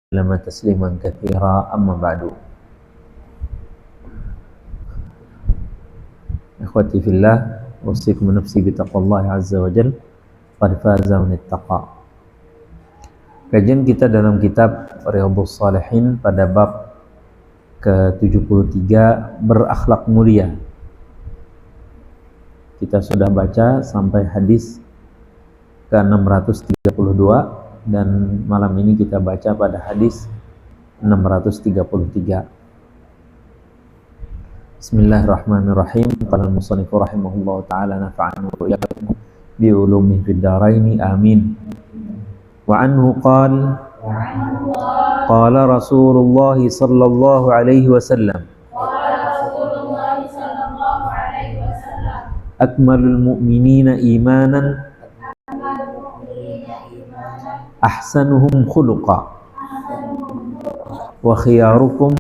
وسلم تسليما كثيرا أما بعد. Ikhwati fillah, usikum nafsi bitaqwallahi azza wa jalla, qad faza man ittaqa. Kajian kita dalam kitab Riyadhus Shalihin pada bab ke-73 berakhlak mulia. Kita sudah baca sampai hadis ke-632 dan malam ini kita baca pada hadis 633. Bismillahirrahmanirrahim. Qala al-musannif rahimahullahu taala nafa'ana wa iyyakum bi ulumihi fid dharain amin. Wa anhu qala Rasulullah sallallahu alaihi wasallam akmalul mu'minina imanan ahsanuhum khuluqa wa khiyarukum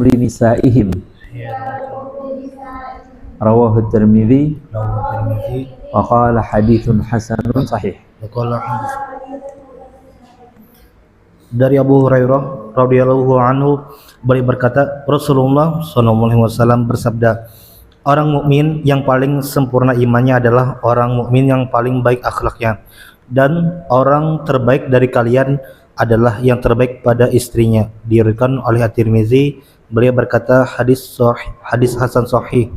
linisaihim rawahu Tirmidzi wa qala haditsun hasanun sahih. Dari Abu Hurairah radhiyallahu anhu, beliau berkata, Rasulullah SAW bersabda, orang mukmin yang paling sempurna imannya adalah orang mukmin yang paling baik akhlaknya, dan orang terbaik dari kalian adalah yang terbaik pada istrinya. Diriwayatkan oleh At-Tirmizi, beliau berkata hadis hasan sahih.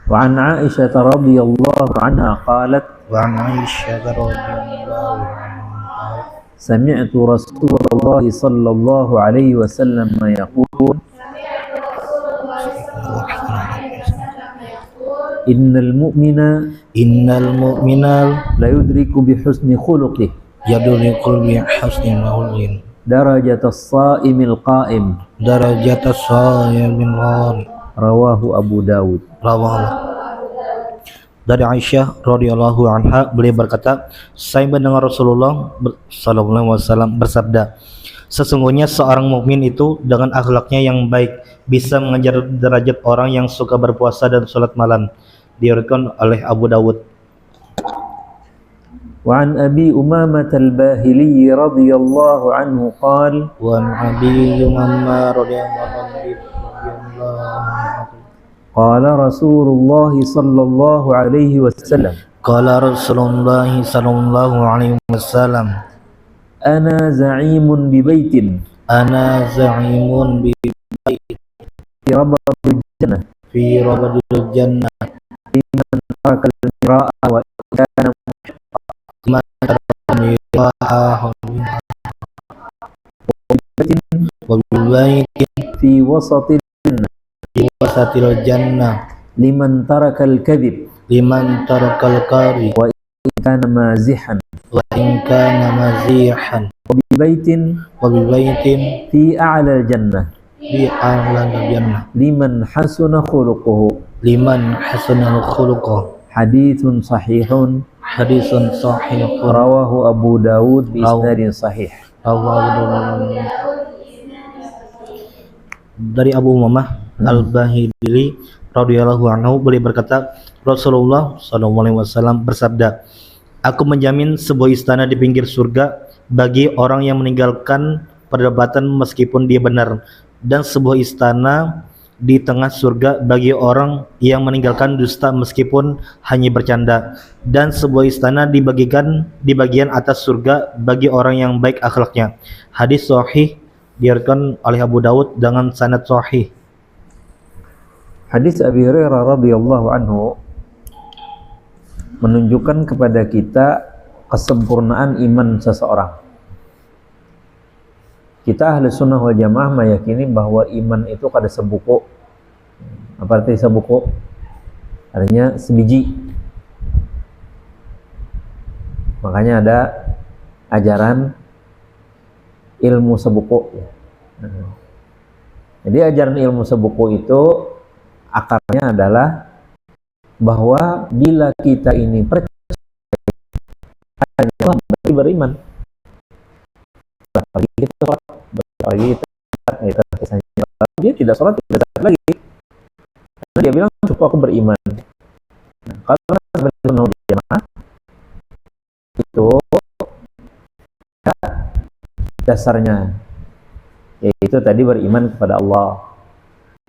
Wa an Aisyah radhiyallahu anha qalat sami'tu Rasulullah sallallahu alaihi wasallam yaqul innal mu'mina la yudriku bi husni khuluqihi darajatas sa'imil qa'im rawahu Abu Dawud. Dari Aisyah radhiyallahu anha, beliau berkata, saya mendengar Rasulullah sallallahu alaihi wasallam bersabda, sesungguhnya seorang mukmin itu dengan akhlaknya yang baik bisa mengejar derajat orang yang suka berpuasa dan salat malam. Diriwayatkan oleh Abu Dawud. Wa an Abi Umamah al-Bahili radhiyallahu anhu qala qala Rasulullah sallallahu alaihi wasallam ana za'imun bi baitin fi rabadil jannah liman taraka al-mira'a wa kana fi wasatil jannah liman taraka al-kadhib wa in kana mazihan wa bi baitin fi a'la al-jannah liman hasuna khuluquhu haditsun sahihun rawahu Abu Dawud bi isnadin sahih. Dari Abu Umamah al-Bahili radhiyallahu anhu, beliau berkata, Rasulullah SAW bersabda, aku menjamin sebuah istana di pinggir surga bagi orang yang meninggalkan perdebatan meskipun dia benar, dan sebuah istana di tengah surga bagi orang yang meninggalkan dusta meskipun hanya bercanda, dan sebuah istana di bagian atas surga bagi orang yang baik akhlaknya. Hadis sahih diriwayatkan oleh Abu Dawud dengan sanad sahih. Hadis Abi Hurairah radhiyallahu anhu menunjukkan kepada kita kesempurnaan iman seseorang. Kita ahli sunnah wal jamaah meyakini bahwa iman itu kada sebuku. Apa arti sebuku? Artinya sebiji. Makanya ada ajaran ilmu sebuku. Jadi ajaran ilmu sebuku itu akarnya adalah bahwa bila kita ini percaya berarti beriman. Pagi kita sholat, pagi kita dia tidak sholat, tidak sholat lagi. Karena dia bilang cukup aku beriman. Nah, kalau berjamaah itu dasarnya, yaitu tadi beriman kepada Allah,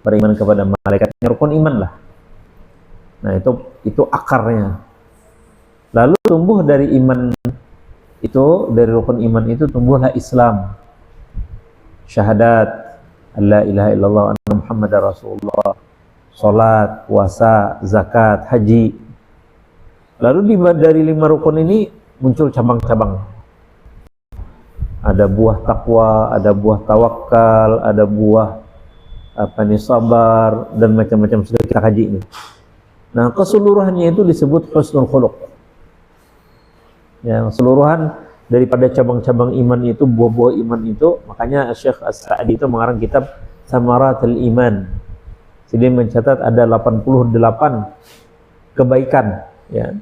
beriman kepada malaikatnya, rukun iman lah. Nah itu akarnya. Lalu tumbuh dari iman itu, dari rukun iman itu tumbuhlah Islam, syahadat la ilaha illallah wa anna muhammadar rasulullah, salat, puasa, zakat, haji. Lalu dari 5 rukun ini muncul cabang-cabang. Ada buah takwa, ada buah tawakal, ada buah sabar, dan macam-macam sudah kita kaji ini. Nah, keseluruhannya itu disebut husnul khuluq. Yang keseluruhan daripada cabang-cabang iman itu, buah-buah iman itu, makanya Syekh As-Sa'di itu mengarang kitab Samaratul Iman. Jadi mencatat ada 88 kebaikan ya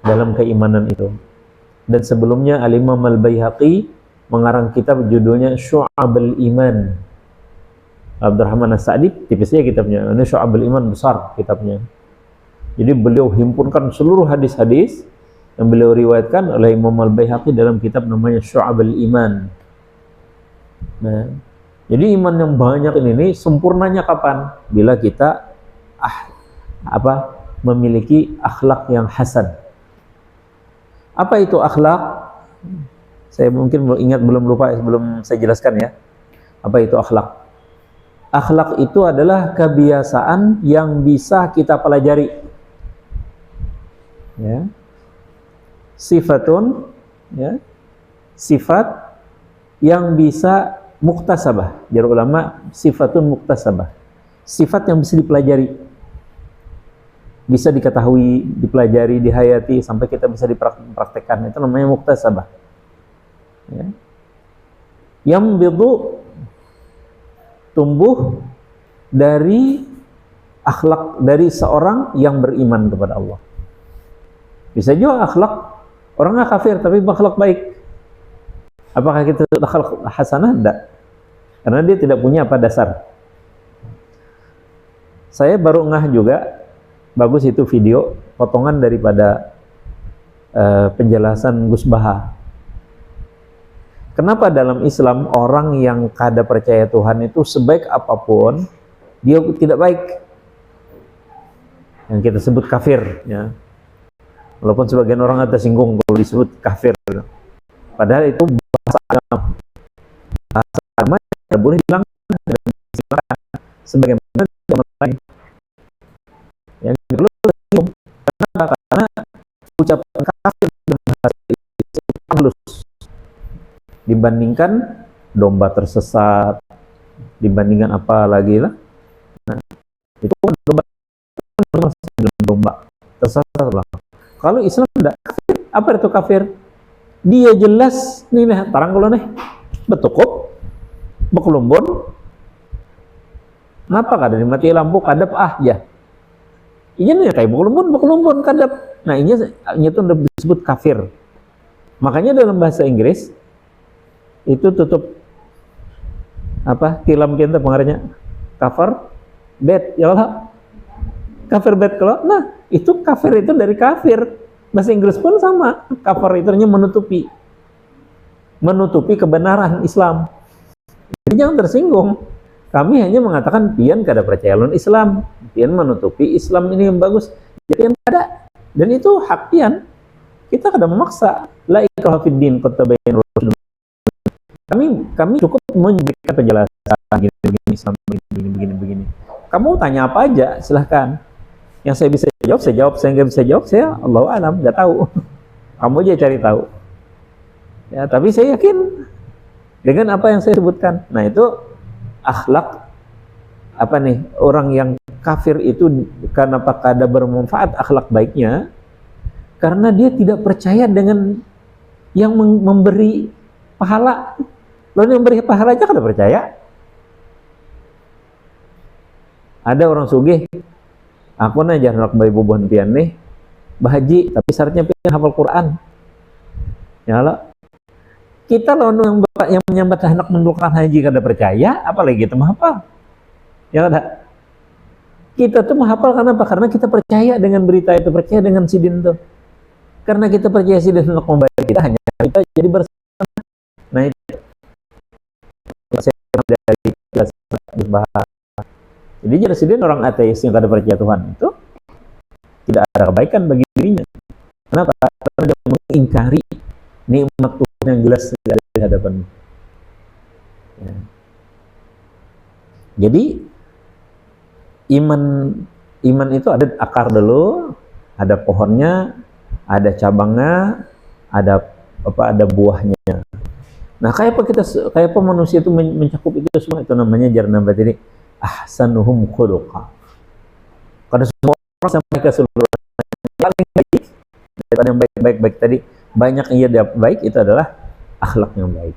dalam keimanan itu. Dan sebelumnya Al-Imam Al-Baihaqi mengarang kitab judulnya Syu'abul Iman. Abdurrahman As-Sa'di tipisnya kitabnya, ini Syu'abul Iman besar kitabnya. Jadi beliau himpunkan seluruh hadis-hadis yang beliau riwayatkan oleh Imam Al-Baihaqi dalam kitab namanya Syu'abul Iman. Nah, jadi iman yang banyak ini sempurnanya kapan? Bila kita memiliki akhlak yang hasan. Apa itu akhlak? Saya mungkin belum lupa sebelum saya jelaskan ya. Apa itu akhlak? Akhlak itu adalah kebiasaan yang bisa kita pelajari. Ya. Sifatun, ya. Sifat yang bisa muktasabah. Jar ulama, sifatun muktasabah. Sifat yang bisa dipelajari. Bisa diketahui, dipelajari, dihayati sampai kita bisa dipraktekkan. Itu namanya muktasabah. Ya. Yang bidu tumbuh dari akhlak dari seorang yang beriman kepada Allah. Bisa juga akhlak orangnya kafir tapi akhlak baik. Apakah kita akhlak hasanah? Tidak. Karena dia tidak punya dasar. Saya baru ngah juga, bagus itu video potongan daripada penjelasan Gus Baha. Kenapa dalam Islam orang yang kada percaya Tuhan itu sebaik apapun dia tidak baik, yang kita sebut kafir ya. Walaupun sebagian orang ada singgung kalau disebut kafir, padahal itu bahasa agama. Bahasa agama tidak boleh bilang dan disilakan sebagaimana agama lain. Yang perlu tersinggung karena ucapan kafir dalam bahasa itu halus dibandingkan domba tersesat, dibandingkan apa lagi lah. Nah, itu domba tersesat lah. Kalau Islam tidak kafir, apa itu kafir? Dia jelas nih tarang kalau nih betukup, bekulumbun, kenapa kada dimati lampu kadap ya? Ini nih kayak bekulumbun kadap. Nah ini itu disebut kafir. Makanya dalam bahasa Inggris itu tutup tilam kita pengarangnya cover bed ya Allah. Kafir bed kalau itu kafir itu dari kafir. Bahasa Inggris pun sama, cover itu artinya menutupi kebenaran Islam. Jadi jangan tersinggung. Kami hanya mengatakan pian kada percaya lawan Islam, pian menutupi Islam ini yang bagus, jadi pian kada. Dan itu hak pian. Kita kada memaksa. La ikraha fid din, qad tabayyana rusyd. Kami cukup memberikan penjelasan begini Islam begini. Kamu tanya apa aja, silahkan. Yang saya bisa jawab, saya jawab. Saya nggak bisa jawab, saya Allahu a'lam, nggak tahu. Kamu aja cari tahu. Ya, tapi saya yakin dengan apa yang saya sebutkan. Nah itu akhlak orang yang kafir itu karena kada bermanfaat akhlak baiknya karena dia tidak percaya dengan yang memberi pahala. Lalu yang memberi pahala aja kada percaya. Ada orang sugih, aku aja anak bayi bubuhan pian nih bahaji tapi syaratnya pian hafal Quran. Ya Allah. Kita lawan yang menyambat anak mendukung haji kada percaya, apalagi kita menghafal. Ya kada. Kita tuh menghafal karena apa? Karena kita percaya dengan berita itu, percaya dengan sidin itu. Karena kita percaya sidin untuk membayar kita hanya kita jadi bersama. Nah itu bahas. Jadi jelas orang ateis yang tidak percaya Tuhan itu tidak ada kebaikan bagi dirinya. Kenapa? Karena dia mengingkari nikmat Tuhan yang jelas ada di hadapannya. Ya. Jadi iman itu ada akar dulu, ada pohonnya, ada cabangnya, ada buahnya. Nah, kayak apa manusia itu mencakup itu semua, itu namanya jarna batini ahsanuhum khuluqa. Karena semua orang sampai keseluruhan paling baik daripada yang baik tadi, banyak ia baik itu adalah akhlak yang baik.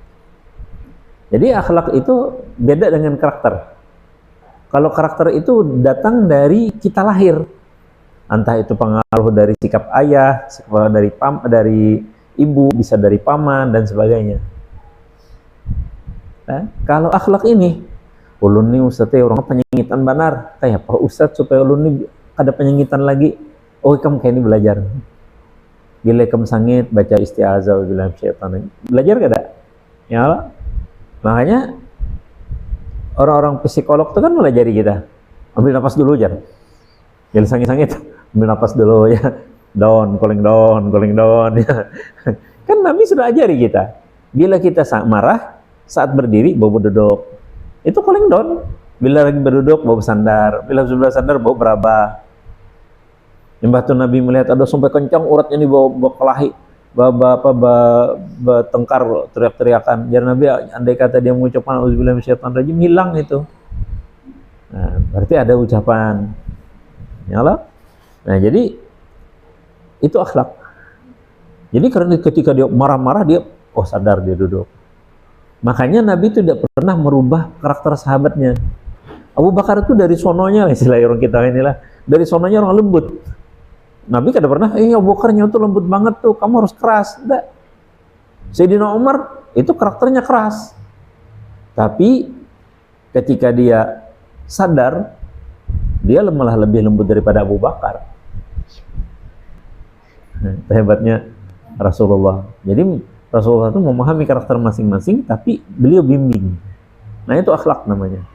Jadi akhlak itu beda dengan karakter. Kalau karakter itu datang dari kita lahir, entah itu pengaruh dari sikap ayah, dari ibu, bisa dari paman dan sebagainya. Kalau akhlak ini, ulun nih Ustaz orang penyengitan benar, kayak apa Ustaz supaya ulun nih ada penyengitan lagi? Oh, kamu kayak ini belajar. Bila kamu sangit baca isti'azah billahi minasyaitonir rajim. Belajar gak ada? Ya, makanya orang-orang psikolog itu kan melajari kita. Ambil napas dulu jangan. Bila sangit-sangit, ambil napas dulu ya. Calling down ya. Kan Nabi sudah ajari kita. Bila kita marah, saat berdiri bawa duduk, itu calling down. Bila lagi berduduk bawa sandar, bila sudah sandar bawa beraba. Nyembah tuh Nabi melihat ada sampai kencang uratnya nih bawa kelahi, tengkar teriak-teriakan. Jadi Nabi andai kata dia mengucapkan auzubillahi minasyaitonir rajim, hilang itu. Nah, berarti ada ucapan. Ya Allah. Nah, jadi itu akhlak. Jadi karena ketika dia marah-marah dia sadar dia duduk. Makanya Nabi itu tidak pernah merubah karakter sahabatnya. Abu Bakar itu dari sononya, istilah orang kita inilah, dari sononya orang lembut. Nabi kada pernah, Abu Bakarnya itu lembut banget tuh, kamu harus keras. Tidak. Sayyidina Umar itu karakternya keras. Tapi ketika dia sadar, dia malah lebih lembut daripada Abu Bakar. Nah, hebatnya Rasulullah. Jadi Rasulullah itu memahami karakter masing-masing, tapi beliau bimbing. Nah, itu akhlak namanya.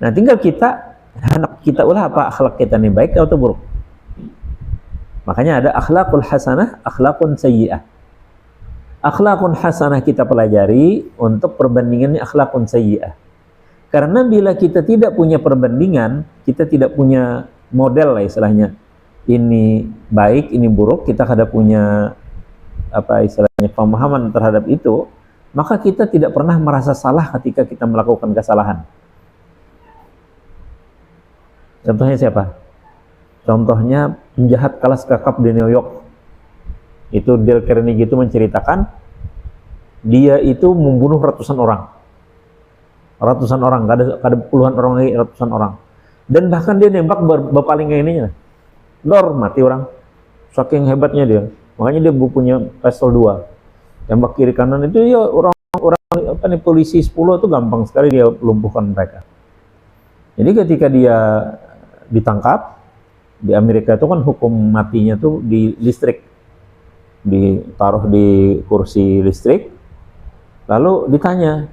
Nah, tinggal anak kita ulah apa akhlak kita nih, baik atau buruk. Makanya ada akhlakul hasanah, akhlakun sayyi'ah. Akhlakun hasanah kita pelajari untuk perbandingannya akhlakun sayyi'ah. Karena bila kita tidak punya perbandingan, kita tidak punya model lah istilahnya. Ini baik, ini buruk, kita kada punya istilahnya pemahaman terhadap itu, maka kita tidak pernah merasa salah ketika kita melakukan kesalahan. Contohnya siapa? Contohnya penjahat kelas kakap di New York. Itu Dale Carnegie itu menceritakan dia itu membunuh ratusan orang, kada puluhan orang lagi, ratusan orang. Dan bahkan dia nembak berpaling ke ininya, mati orang. Saking hebatnya dia. Makanya dia punya pistol 2. Tembak kiri kanan itu ya orang polisi 10 itu gampang sekali dia lumpuhkan mereka. Jadi ketika dia ditangkap di Amerika itu kan hukum matinya tuh di listrik. Ditaruh di kursi listrik. Lalu ditanya,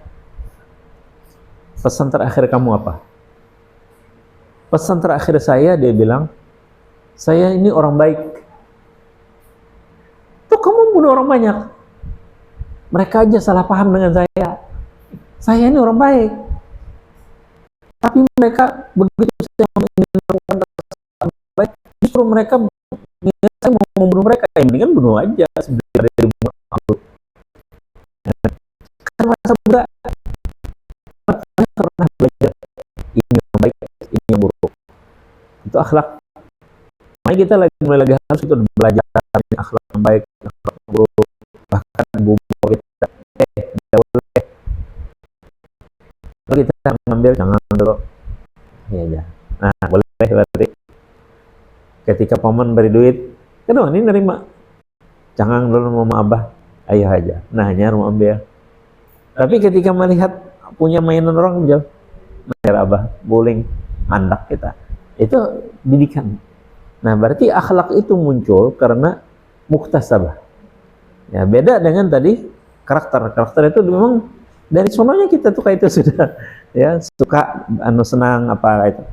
pesan terakhir kamu apa? Pesan terakhir saya, dia bilang, saya ini orang baik. Kamu bunuh orang banyak. Mereka aja salah paham dengan saya. Saya ini orang baik. Tapi mereka begitu saya ingin melakukan baik, justru mereka saya mau membunuh mereka. Yang mendingan bunuh aja sebenarnya dari bunuh. Karena merasa berat. Pernah belajar ini yang baik, ini yang buruk. Itu akhlak. Makanya kita mulai harus itu belajar akhlak yang baik, akhlak yang buruk. Bahkan ibu kita kalau kita mengambil jangan dulu ya. Nah, boleh berarti ketika paman beri duit, kedua ini nerima, jangan dulu mau abah, ayo aja. Nah, hanya mau ambil. Tapi ketika melihat punya mainan orang jauh, bayar abah, bowling, andak kita, itu didikan. Nah, berarti akhlak itu muncul karena muktasabah. Ya, beda dengan tadi karakter. Karakter itu memang Dari sononya kita tuh kayak itu sudah ya suka senang apa itu.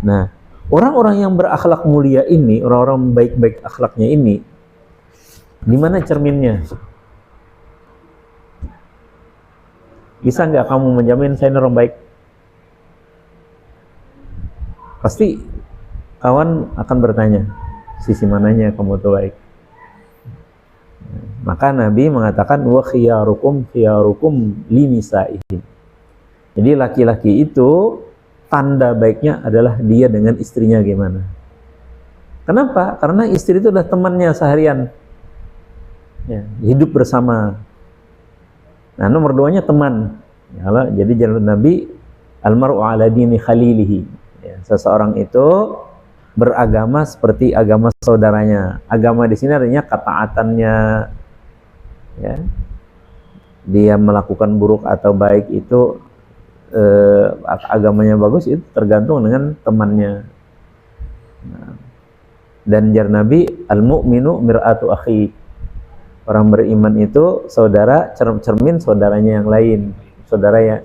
Nah, orang-orang yang berakhlak mulia ini, orang-orang baik-baik akhlaknya ini, di mana cerminnya? Bisa nggak kamu menjamin saya orang baik? Pasti kawan akan bertanya, sisi mananya kamu tuh baik? Maka Nabi mengatakan wa khiyarukum linisa'ihim. Jadi laki-laki itu tanda baiknya adalah dia dengan istrinya gimana. Kenapa? Karena istri itu adalah temannya seharian. Ya, hidup bersama. Nah, nomor 2-nya teman. Ya, jadi jalan Nabi almar'u ala dini khalilihi. Ya, seseorang itu beragama seperti agama saudaranya. Agama di sini artinya ketaatannya. Ya, dia melakukan buruk atau baik itu agamanya bagus itu tergantung dengan temannya. Nah, dan jar Nabi al-mu'minu mir'atu akhi. Orang beriman itu saudara cermin saudaranya yang lain. Saudaranya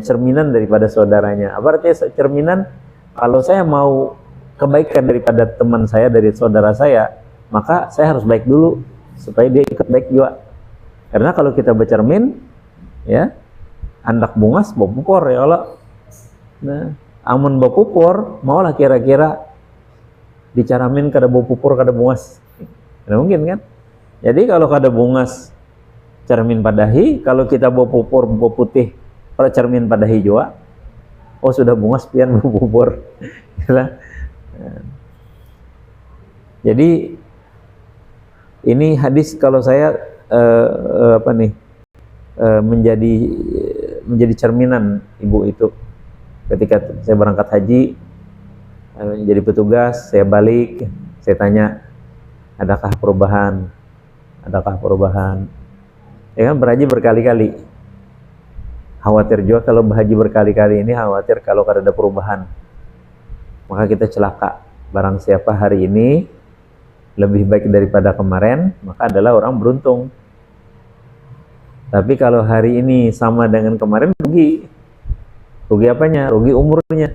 cerminan daripada saudaranya. Apa artinya cerminan? Kalau saya mau kebaikan daripada teman saya, dari saudara saya, maka saya harus baik dulu supaya dia ikut baik juga. Karena kalau kita bercermin, ya, andak bungas bopupor ya Allah. Nah, amun bopupor, maulah kira-kira dicaramin kada bopupor kada bungas. Tidak mungkin kan? Jadi kalau kada bungas cermin padahi, kalau kita bopupor boputih pada cermin padahi juga, oh sudah bungas pian bopupor. Jadi ini hadis kalau saya menjadi cerminan ibu itu. Ketika saya berangkat haji, jadi petugas, saya balik, saya tanya, adakah perubahan? Ya kan, berhaji berkali-kali. Khawatir juga kalau berhaji berkali-kali ini, khawatir kalau ada perubahan, maka kita celaka. Barang siapa hari ini lebih baik daripada kemarin, maka adalah orang beruntung. Tapi kalau hari ini sama dengan kemarin, rugi. Rugi apanya? Rugi umurnya.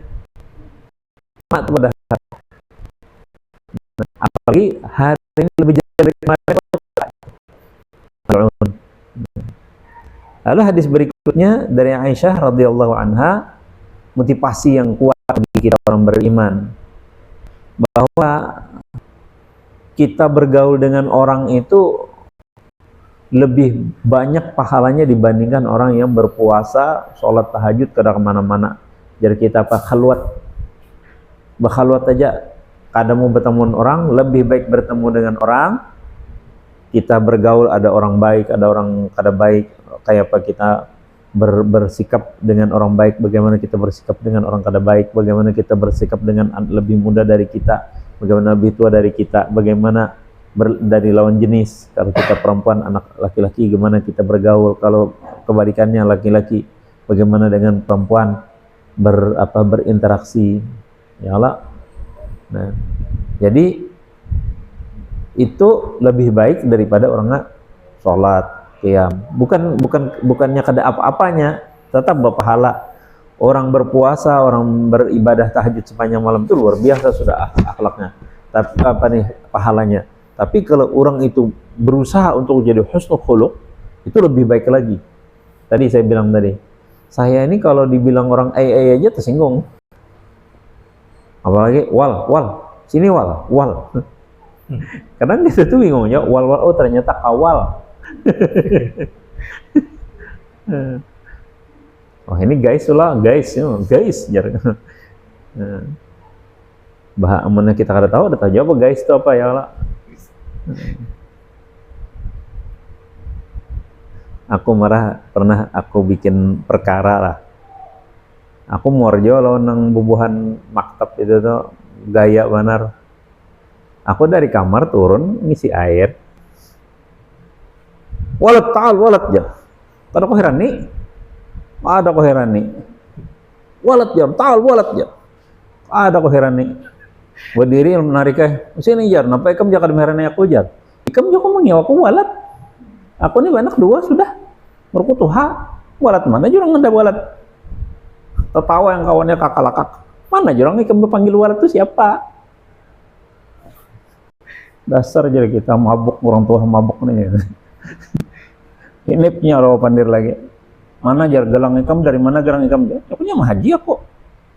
Apalagi hari ini lebih jauh dari kemarin. Lalu hadis berikutnya dari Aisyah radhiyallahu anha, motivasi yang kuat bagi kita orang beriman, bahwa kita bergaul dengan orang itu lebih banyak pahalanya dibandingkan orang yang berpuasa, sholat tahajud, kada kemana-mana. Jadi kita berkhalwat aja, kada mau bertemu orang, lebih baik bertemu dengan orang. Kita bergaul, ada orang baik, ada orang kada baik, kayak apa kita bersikap dengan orang baik, bagaimana kita bersikap dengan orang kada baik, bagaimana kita bersikap dengan lebih muda dari kita, bagaimana lebih tua dari kita, bagaimana dari lawan jenis. Kalau kita perempuan, anak laki-laki, gimana kita bergaul. Kalau kebalikannya laki-laki, bagaimana dengan perempuan berinteraksi. Ya Allah. Nah, jadi itu lebih baik daripada orang sholat, qiyam. Bukannya kada apa-apanya, tetap berpahala. Orang berpuasa, orang beribadah tahajud sepanjang malam itu luar biasa sudah akhlaknya. Tapi pahalanya. Tapi kalau orang itu berusaha untuk jadi husnul khuluq, itu lebih baik lagi. Tadi saya bilang tadi, saya ini kalau dibilang orang ai aja tersinggung. Apalagi wal, sini wal. Kadang kita tuh bingungnya, wal, oh ternyata kawal. Oh ini guys lah, guys. Bah amannya kita kada tahu, ada tahu jawab guys itu apa ya Allah. Aku pernah aku bikin perkara lah. Aku morjo lo nang bubuhan maktab itu tuh gaya benar. Aku dari kamar turun ngisi air. Walat ya. Ada kok heran nih. Walat ya. Ada kok heran nih. Berdiri menariknya. Sini jar. Napa ikam jangan heran aku jar. Ikam juga mau nyawa aku walat. Aku nih anak 2 sudah. berkutu, ha, walat mana jurang ngenda walat. Tertawa yang kawannya kakak-kakak. Mana jurang ikam panggil walat itu siapa? Dasar jadi kita mabuk, orang tua mabuk nih. Ini punya orang pandir lagi. Mana jar gelang ikam, dari mana gelang ikam? Ya punya mah haji aku.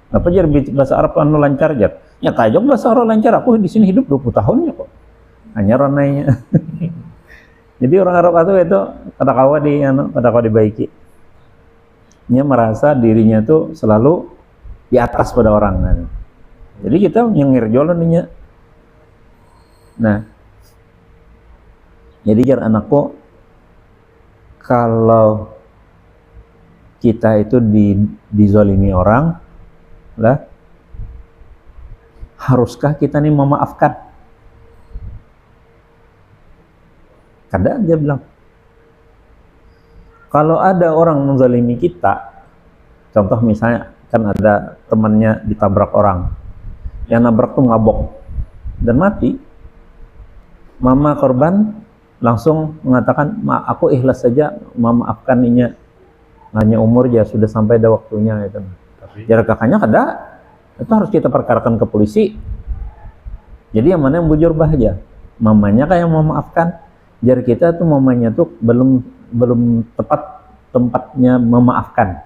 Apa jar bahasa Arab anu lancar jar? Ya tajam bahasa Arab lancar. Aku di sini hidup 20 tahun ya kok. Hanya ranainya. Jadi orang Arab itu kata-kata dibaiki. Dia merasa dirinya tuh selalu di atas pada orang kan. Jadi kita nyengir jolan nih. Nah, jadi jar anakku, kalau kita itu dizolimi orang, lah, haruskah kita nih memaafkan? Kadang dia bilang, kalau ada orang menzalimi kita, contoh misalnya kan ada temannya ditabrak orang, yang nabrak tuh ngabok dan mati, mama korban langsung mengatakan, aku ikhlas saja memaafkan inya, hanya umur ya sudah sampai ada waktunya itu. Jarak kakaknya kada, itu harus kita perkarakan ke polisi. Jadi yang mana yang bujur bahagia, mamanya kayak memaafkan, jar kita tuh mamanya tuh belum tepat tempatnya memaafkan.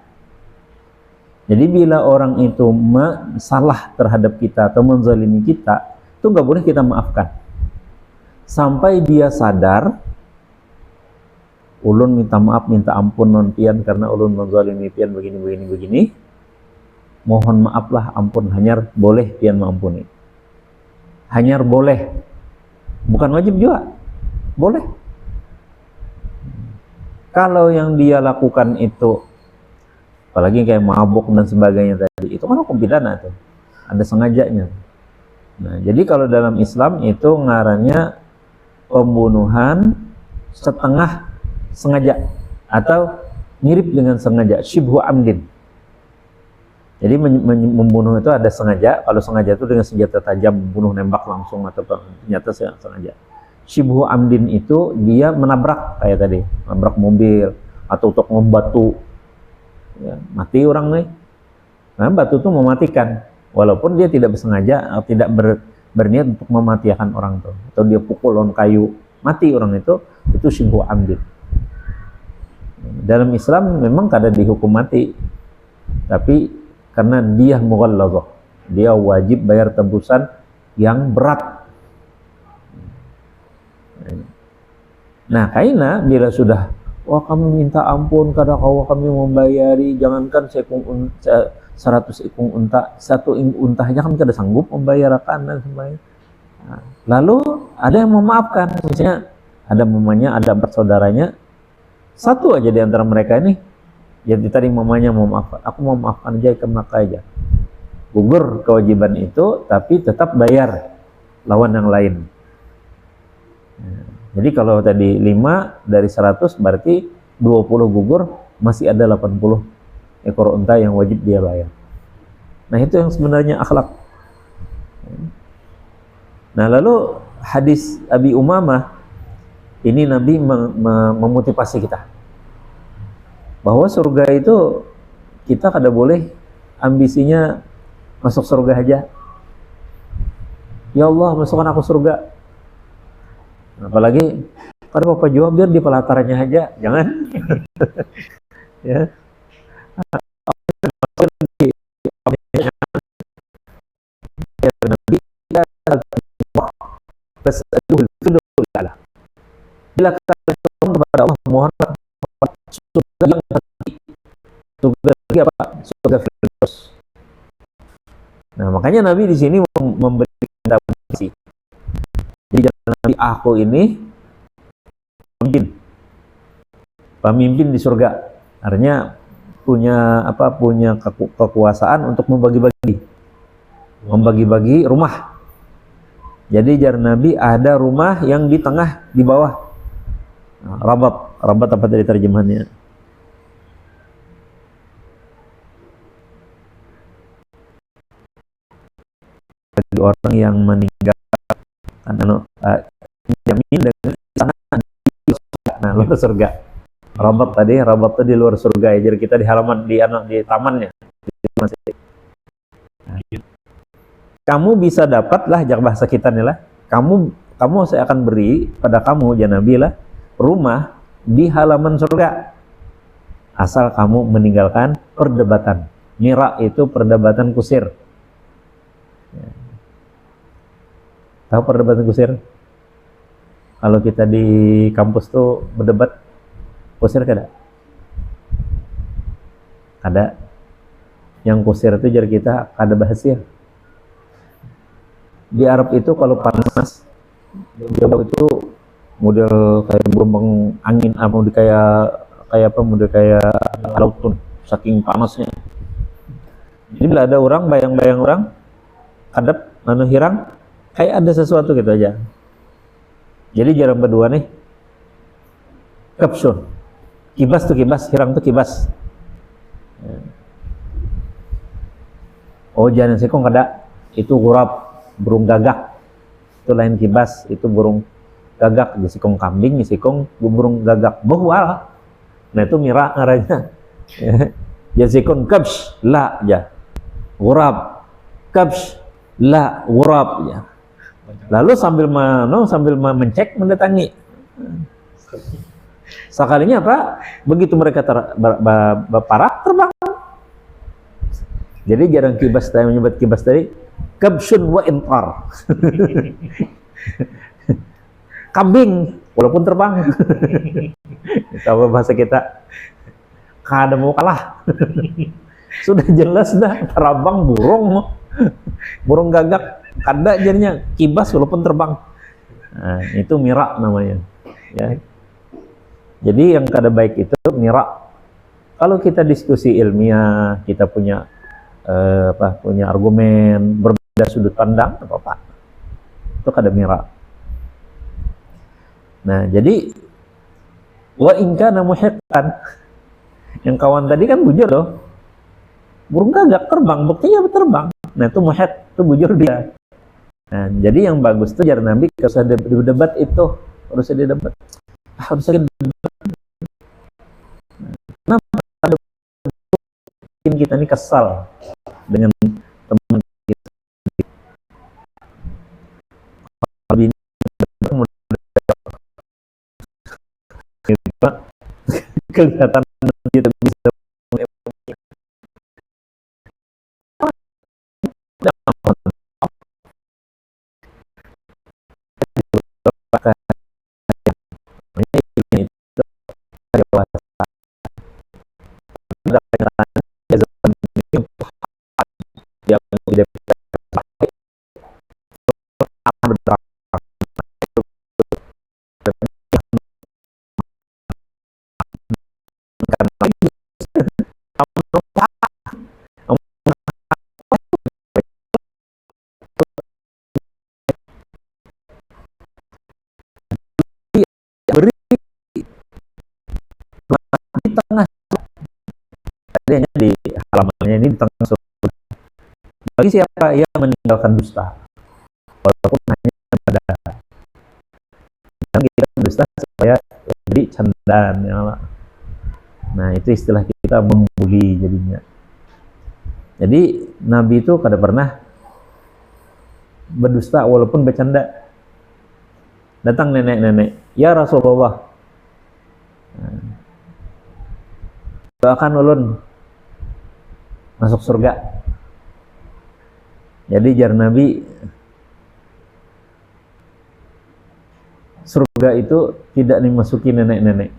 Jadi bila orang itu salah terhadap kita atau menzalimi kita, itu nggak boleh kita maafkan sampai dia sadar, ulun minta maaf, minta ampun non pian karena ulun menzalimi pian begini. Mohon maaflah, ampun, hanyar boleh pian mengampuni. Hanyar boleh, bukan wajib juga, boleh. Kalau yang dia lakukan itu, apalagi kayak mabuk dan sebagainya tadi, itu kan hukum pidana tuh, ada sengajanya. Nah, jadi kalau dalam Islam itu ngarannya pembunuhan setengah sengaja atau mirip dengan sengaja, syibhu amdin. Jadi membunuh itu ada sengaja, kalau sengaja itu dengan senjata tajam, bunuh nembak langsung atau senjata sengaja. Syibhu amdin itu dia menabrak kayak tadi, menabrak mobil atau untuk membatu, ya, mati orang nih. Nah, batu itu mematikan, walaupun dia tidak bersengaja atau tidak berniat untuk mematikan orang itu, atau dia pukul on kayu, mati orang itu syibhu amdin. Dalam Islam memang kada dihukum mati, tapi karena dia mughalladzah, dia wajib bayar tebusan yang berat. Nah, kaina bila sudah, wah kami minta ampun kada kau kami membayari, jangankan 100 ikung unta, 1 unta aja kami kada sanggup membayarkan dan sebagainya. Nah, lalu ada yang memaafkan, misalnya ada mamanya, ada saudaranya, satu aja di antara mereka ini, jadi tadi mamanya mau maafkan, aku mau maafkan aja, maka aja gugur kewajiban itu, tapi tetap bayar lawan yang lain. Nah, jadi kalau tadi 5 dari 100 berarti 20 gugur, masih ada 80 ekor unta yang wajib dia bayar. Nah, itu yang sebenarnya akhlak. Nah, lalu hadis Abi Umamah ini Nabi memotivasi kita bahwa surga itu kita kada boleh ambisinya masuk surga aja. Ya Allah, masukkan aku surga. Apalagi kada apa jawab biar di pelatarannya aja, jangan. Ya. Bila kalian kepada Allah mohon surga yang lagi apa? Surga Firdaus. Nah, makanya Nabi di sini memberikan posisi. Jadi jangan Nabi aku ini pemimpin di surga. Artinya punya kekuasaan untuk membagi-bagi rumah. Jadi jar Nabi ada rumah yang di tengah, di bawah. Nah, rabat apa tadi terjemahannya? Bagi orang yang meninggal jamin dengan istana di surga. Nah, lalu surga. Rabat tadi, rabat itu di luar surga ya. Jadi kita di halaman di tamannya. Kamu bisa dapatlah, jak bahasa kita nih lah. Kamu saya akan beri pada kamu ya Nabi lah rumah di halaman surga. Asal kamu meninggalkan perdebatan. Mira itu perdebatan kusir. Ya. Tahu perdebatan kusir? Kalau kita di kampus tuh berdebat, kusir kada? Ada. Yang kusir itu jar kita kada bahasir. Di Arab itu kalau panas, jauh itu model kayak gelombang angin, model kayak laut tuh, saking panasnya. Jadi bila ada orang, bayang-bayang orang, kadap, hirang, kayak ada sesuatu gitu aja. Jadi jarang berdua nih, kapsun, kibas tuh kibas, hirang tuh kibas. Oh jangan sekong kada, itu gurab, burung gagak. Itu lain kibas, itu burung gagak. Jadi sikong kambing, sikong burung gagak. Bahwa, nah itu mira ngaranya. Jadi sikong kabs, la ya. Gurab, kabs, la gurab ya. Lalu sambil mencek, mendatangi. Sekalinya apa? Begitu mereka berparak, terbang. Jadi jarang kibas tadi menyebut kibas tadi kabsun wa intar. Kambing walaupun terbang. Tahu bahasa kita, kada mau kalah. Sudah jelas dah terbang burung gagak kada jadinya kibas walaupun terbang. Nah, itu mira namanya. Ya. Jadi yang kada baik itu mira. Kalau kita diskusi ilmiah, kita punya punya argumen, berbeda sudut pandang, apa-apa. Itu kada mira. Nah, jadi wa in kana muhiqqan. Yang kawan tadi kan bujur loh. Burung gagak terbang, buktinya terbang. Nah, itu muhiq, itu bujur dia. Nah, jadi yang bagus tuh jar Nabi kalau ada debat itu, harus ada debat. Harus ada debat. Kenapa ada bikin kita ini kesal dengan teman kita? Kelihatan kita bisa beri di tengah, adanya di halamannya ini di tengah surga. Bagi siapa yang meninggalkan dusta, walaupun hanya pada kita dusta supaya jadi candaan ya. Nah itu istilah kita membuli jadinya. Jadi Nabi itu kada pernah berdusta walaupun bercanda. Datang nenek-nenek, ya Rasulullah, doakan ulun masuk surga. Jadi jar Nabi, surga itu tidak dimasuki nenek-nenek.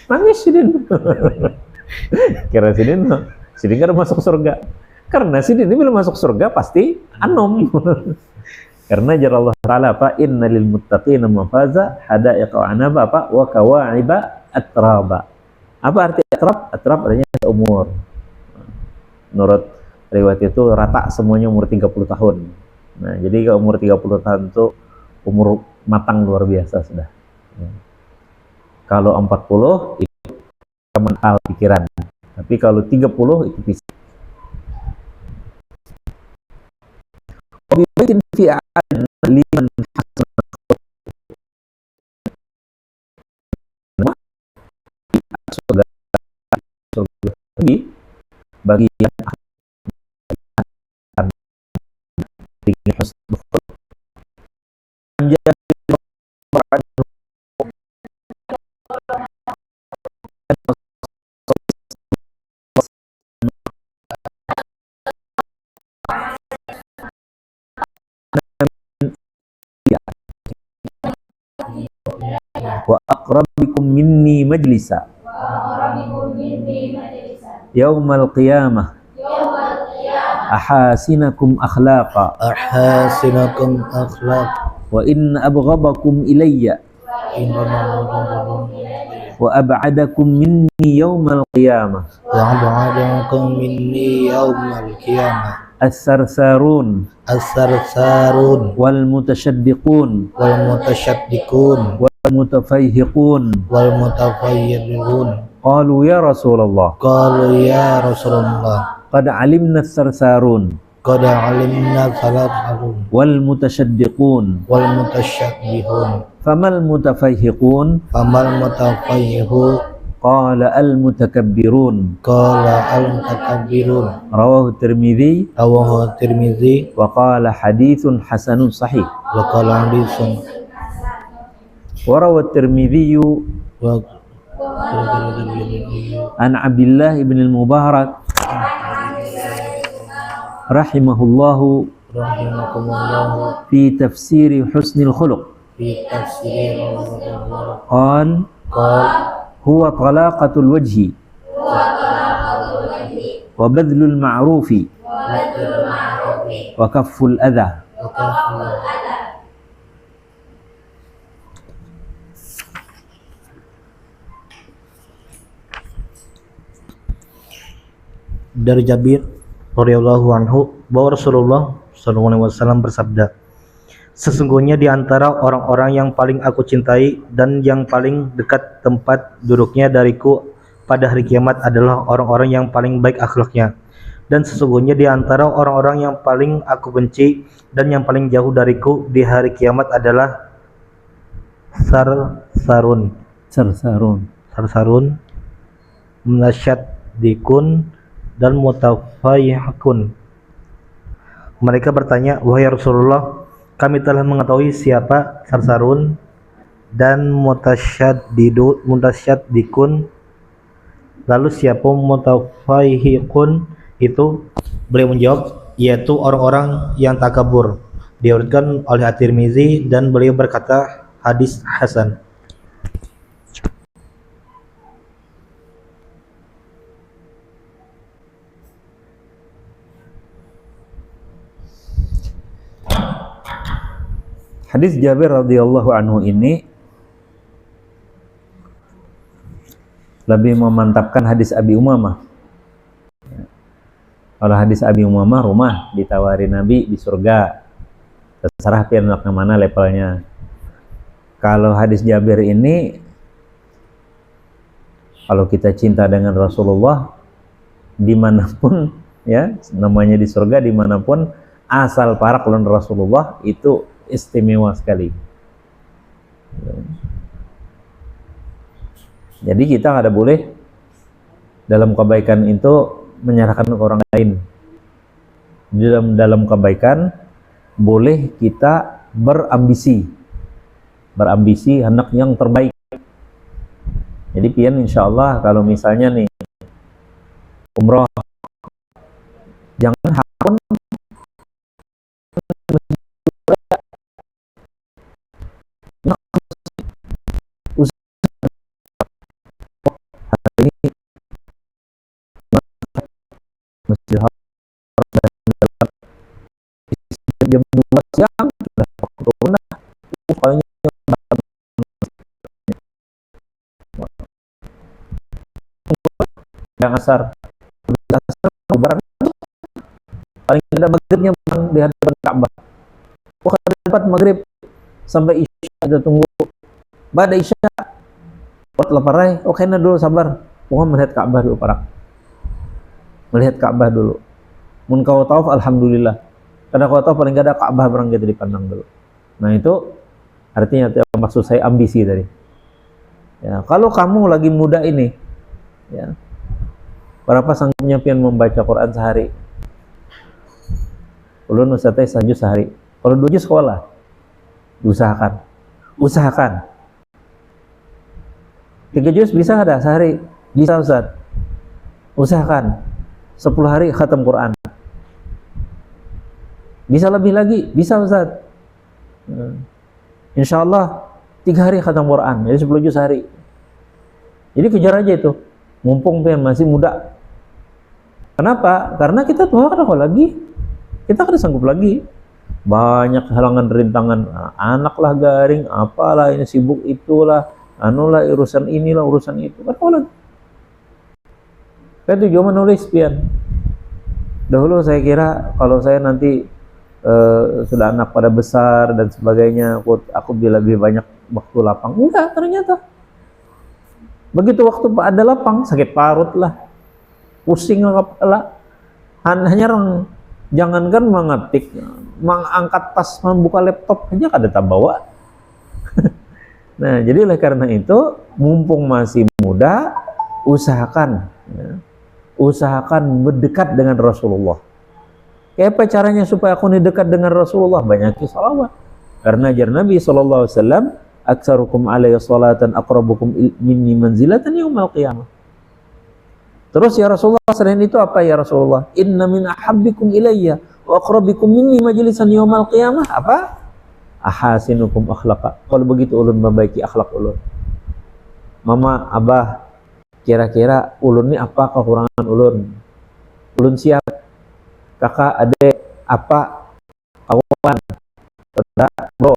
Nangis Sidin. Kira Sidin kada masuk surga. Karena Sidin ini belum masuk surga pasti anom. Karena jar Allah Ta'ala apa? Innalil muttaqina mafaza hadaiqa wa anaba apa? Wa kawa'iba atraba. Apa arti atrab? Atrab artinya umur. Menurut riwayat itu rata semuanya umur 30 tahun. Nah, jadi kalau umur 30 tahun itu umur matang luar biasa sudah. Kalau 40 itu mental pikiran. Tapi kalau 30 itu fisik. Wabibatin fi'an liman surga lagi bagi yang akan dengan husnul khuluq. Wa aqrabikum minni majlisa yaumal qiyamah ahasinakum akhlaqa ahasinakum akhlaq wa inna abghadakum ilayya wa ab'adakum minni yaumal qiyamah wa ba'adakum minni yaumal qiyamah as-sarsarun as-sarsarun wal mutasyaddiqun wal mutasyaddiqun wal mutafayhiqun. wal mutafayyidun. Qalu ya Rasulullah Qalu ya Rasulullah qad alimna as-sarsarun qad alimna salatun wal mutasyaddiqun wal mutasyaddiqun famal mutafayhiqun. famal mutafayyihu Qala al-mutakabbirun. qala al mutakabbirun. Rawahu Tirmidzi rawahu Tirmidzi wa qala haditsun hasanun sahih. wa qala hadisun Wa rawa Tirmidzi wa an Abdullah ibn al-Mubarak rahimahullahu rahimakumullah fi tafsir husnil khuluq. fi tafsir Qal qala huwa talaqatul wajhi wa badlul ma'rufi wa kafful adha. Dari Jabir radhiyallahu anhu bahwa Rasulullah SAW bersabda, sesungguhnya di antara orang-orang yang paling aku cintai dan yang paling dekat tempat duduknya dariku pada hari kiamat adalah orang-orang yang paling baik akhlaknya, dan sesungguhnya di antara orang-orang yang paling aku benci dan yang paling jauh dariku di hari kiamat adalah sarsarun munasyaddiqun dan mutafayyihun. Mereka bertanya, wahai Rasulullah, kami telah mengetahui siapa sarsarun dan mutasyaddiqun, lalu siapa mutafayyihun itu? Beliau menjawab, yaitu orang-orang yang takabur. Diriwayatkan oleh At-Tirmizi dan beliau berkata hadis hasan. Hadis Jabir radhiyallahu anhu ini lebih memantapkan hadis Abi Umamah. Kalau hadis Abi Umamah, rumah ditawari Nabi di surga, terserah pilih anaknya mana levelnya. Kalau hadis Jabir ini, kalau kita cinta dengan Rasulullah, dimanapun ya, namanya di surga dimanapun, asal para kelon Rasulullah itu istimewa sekali. Jadi kita nggak ada boleh dalam kebaikan itu menyerahkan ke orang lain. Dalam kebaikan boleh kita berambisi hendak yang terbaik. Jadi pian insya Allah kalau misalnya nih umroh, jangan harun Masjidil Haram jam 12 siang sudah corona kayaknya yang asar barang paling tidak maghribnya di hadapan Ka'bah. Dapat maghrib sampai isya ada tunggu pada isya buat laparai oke na dulu sabar pokoknya melihat Ka'bah dulu melihat Ka'bah dulu. Mun kau tawaf alhamdulillah. Karena kau tawaf paling gak ada Ka'bah barang gitu dipandang dulu. Nah itu artinya maksud saya ambisi tadi. Ya, kalau kamu lagi muda ini Ya. Berapa sanggupnya pian membaca Quran sehari? Ulun ustaznya 1 juz sehari. Kalau 2 juz sekolah, diusahakan. Usahakan. 3 juz bisa ada sehari? Bisa Ustaz. Usahakan. 10 hari khatam Quran. Bisa lebih lagi? Bisa Ustaz. Insya Allah 3 hari khatam Quran, jadi 10 juz sehari. Jadi kejar aja itu, mumpung pian masih muda. Kenapa? Karena kita tua kan lagi, kita kan sanggup lagi. Banyak halangan rintangan, anak lah garing, apalah ini sibuk itulah, anulah urusan inilah urusan itu. Kan kalau saya tujuan menulis pian. Dahulu saya kira kalau saya nanti sudah anak pada besar dan sebagainya, aku lebih banyak waktu lapang. Enggak, ternyata begitu waktu ada lapang, sakit parut lah, pusing lah kepala. Hanya jangankan mengetik, mengangkat tas, membuka laptop aja kada tak bawa. Nah, jadi oleh karena itu, mumpung masih muda, usahakan, ya, usahakan berdekat dengan Rasulullah. Kayak apa caranya supaya aku ini dekat dengan Rasulullah? Banyakin salawat. Karena ajar Nabi SAW, aksarukum alaihi salatan aqrabukum minni manzilatan yaumal qiyamah. Terus ya Rasulullah, selain itu apa ya Rasulullah? Inna min ahabbikum ilayya wa aqrabikum minni majlisan yaumal qiyamah. Apa? Ahasinukum akhlaqa. Kalau begitu ulun membaiki akhlak ulun. Mama, abah, kira-kira ulun ini apa kekurangan ulun? Ulun siap. Kakak, adik, apa? Kawan, saudara, bro,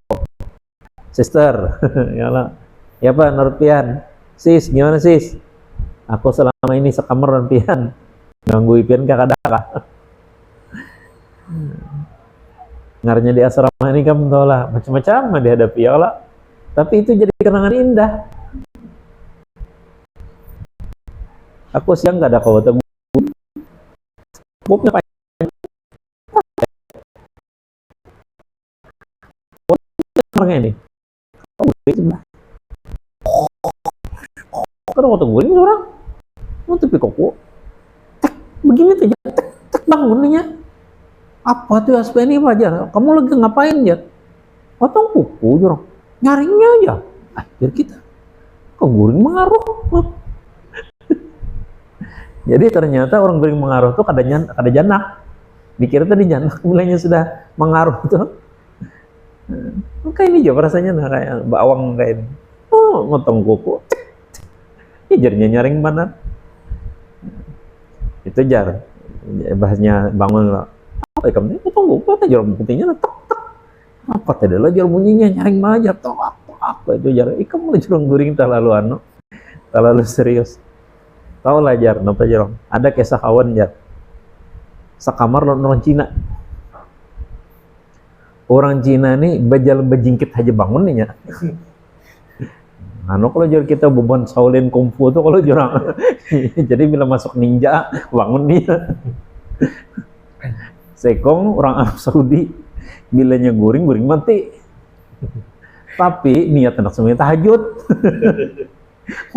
sister, ya lah. Ya Pak, Nurpian. Sis, gimana sis? Aku selama ini sekamar dengan pian, ganggu pian kakak-kakak. Ngarnya di asrama ini kan lah macam-macam dihadapi ya Allah. Tapi itu jadi kenangan indah. Aku siang gak ada kau teguh. Bobnya orang ini. Oh, sebelah. Kan kau tungguin orang. Mau tapi kok begini tuh tek bangunnya. Apa tuh aspek ini Fajar? Kamu lagi ngapain ya? Potong kuku jorong. Nyaringnya aja. Biar kita guring mengaruh. Jadi ternyata orang guring mengaruh tuh kada janak. Dikira tadi janak mulainya sudah mengaruh tuh. Kayak ini juga rasanya nah kayak bawang kayak ini. Oh, motong kuku. Jarnya nyaring mana? Itu jar. Bahasnya bangun lah. Apa kamu? Motong kuku apa jar pentingnya tek. Apa tadi lah jar bunyinya nyaring aja toh apa itu jar. Kamu jarang guring terlalu terlalu serius. Tahu lah jar, napa jar? Ada kisah kawan jar. Sakamar orang Cina. Orang Cina nih bejingkit aja bangun nih ya. Anu kalau jar kita beban Shaolin Kungfu tuh kalau jurang. Jadi bila masuk ninja bangun dia. Sekong orang Arab Saudi bilanya guring mati. Tapi niat anak semuanya tahajud.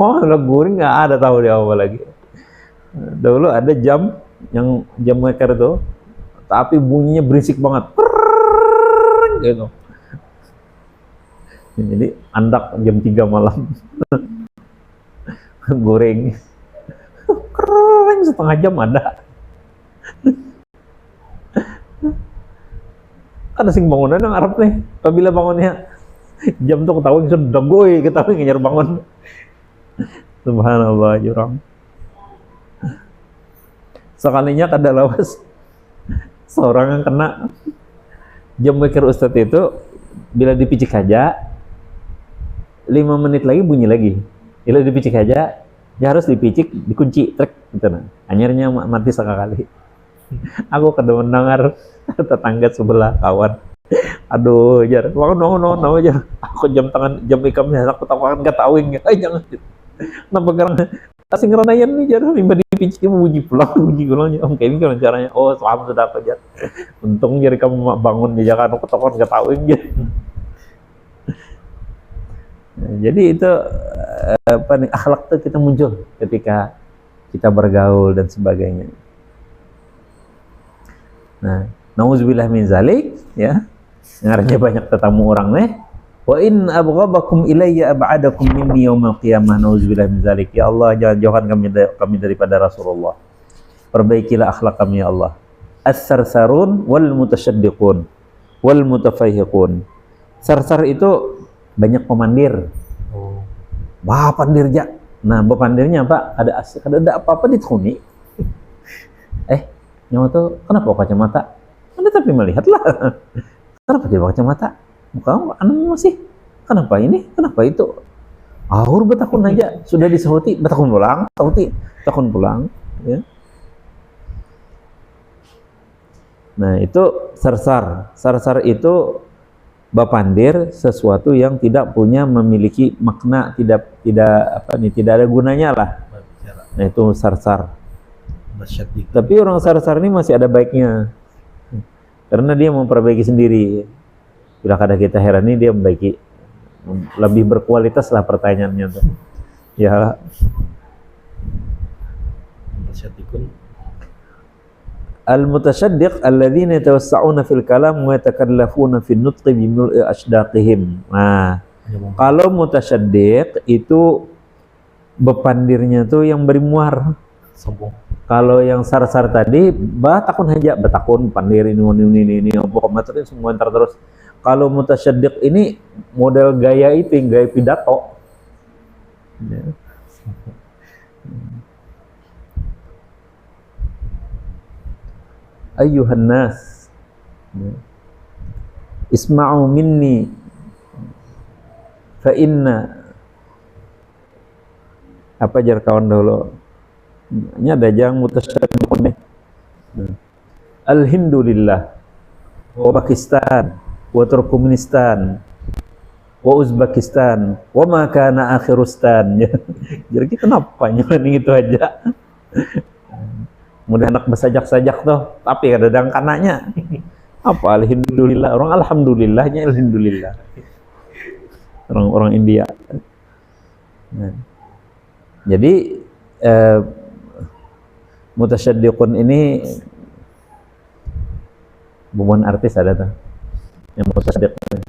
Oh, kalau guring nggak ada tahu dia apa lagi. Dahulu ada jam maker itu, tapi bunyinya berisik banget. Gitu. Jadi andak jam 3 malam goreng keren setengah jam ada. Ada sing bangunan yang Arab nih, apabila bangunnya jam tuh ketahuan sudah goy, ketahuan ngejar bangun. Subhanallah jurang. Sekalinya kada lawas seorang yang kena jam maker Ustadz itu bila dipicik aja 5 menit lagi bunyi lagi. Bila dipicik aja, dia harus dipicik, dikunci, trek gitu nah. Akhirnya mati sekali. Aku kada mendengar tetangga sebelah kawan. Aduh, jar, bangun aja. Aku jam ikamnya, aku tawakan katawing. Jangan. Kenapa gerang? Asing ngeranayan nih jar, mimba dipicik mau bunyi pulang. Om kayak ini kan caranya. Oh, selama sudah apa jar. Untung jar kamu bangun di Jakarta, aku tawakan katawing jar. Jadi itu akhlak itu kita muncul ketika kita bergaul dan sebagainya. Nah, nauzubillah min zalik, ya. Ngaranya banyak tetamu orang nih. Wa in abghadakum ilayya ab'adakum minni yaumil qiyamah, nauzubillah min zalik. Ya Allah, jangan jauhkan kami daripada Rasulullah. Perbaikilah akhlak kami ya Allah. As-sarsarun wal mutasyaddiqun wal mutafayhiqun. Sarsar itu banyak pemandir. Wah, pandirja. Nah, pemandirnya apa? Ada asik, ada apa-apa dituni. Nyawa tuh, kenapa kacamata? Anda tapi melihatlah. Kenapa dia pakai kacamata? Muka anu masih. Kenapa ini? Kenapa itu? Ahur betakun aja. Sudah disahuti, betakun pulang. Sahuti, betakun pulang. Ya. Nah, itu sarsar. Sarsar itu bapandir sesuatu yang tidak punya memiliki makna, tidak ada gunanya lah. Nah, itu sarsar. Tapi orang sarsar ini masih ada baiknya, karena dia memperbaiki sendiri. Bila kadang kita heran ini dia memperbaiki, lebih berkualitas lah pertanyaannya tuh. Ya. Al-mutasyaddiq alladzina yatawassa'una fil kalam wa yatakallafuna fin nutqi bi mul'i ashdaqihim. Nah, kalau mutasyaddiq itu bepandirnya tuh yang bermuar, sombong. Kalau yang sarsar tadi, takun aja, betakun, pandir ini, pokoknya terus semua ntar terus. Kalau mutasyaddiq ini model gaya itu, gaya pidato. Ya. Ayyuhan nas, isma'u minni, fa inna, apa jar kawan dahulu? Ini ada yang mutasyaddiqun nih. Alhamdulillah, wa Pakistan, wa Turkmenistan, wa Uzbekistan, wa ma kana akhirustan. Jadi kenapa nyelengi itu aja? Mudah anak bersajak-sajak tuh, tapi kadang kanaknya apa alhamdulillah, orang alhamdulillahnya alhamdulillah. Orang India. Nah, jadi mutasyaddiqun ini bukan artis ada tuh yang mutasyaddiqun.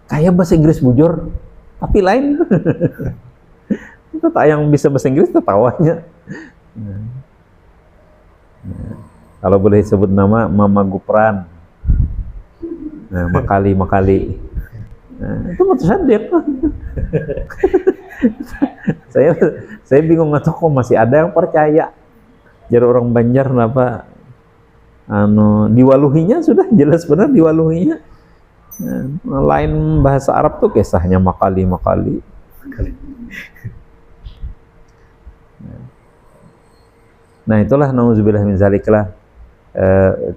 Kayak bahasa Inggris bujur, tapi lain. Itu tak yang bisa bahasa Inggris tertawanya. Kalau boleh sebut nama, Mama Gupran. Nah, Makali. Nah, itu mutasyaddiq. saya bingung atau kok masih ada yang percaya. Jadi orang Banjar kenapa diwaluhinya sudah jelas benar diwaluhinya. Nah, lain bahasa Arab tuh kisahnya Makali. Nah, itulah nauzubillah min zalik lah.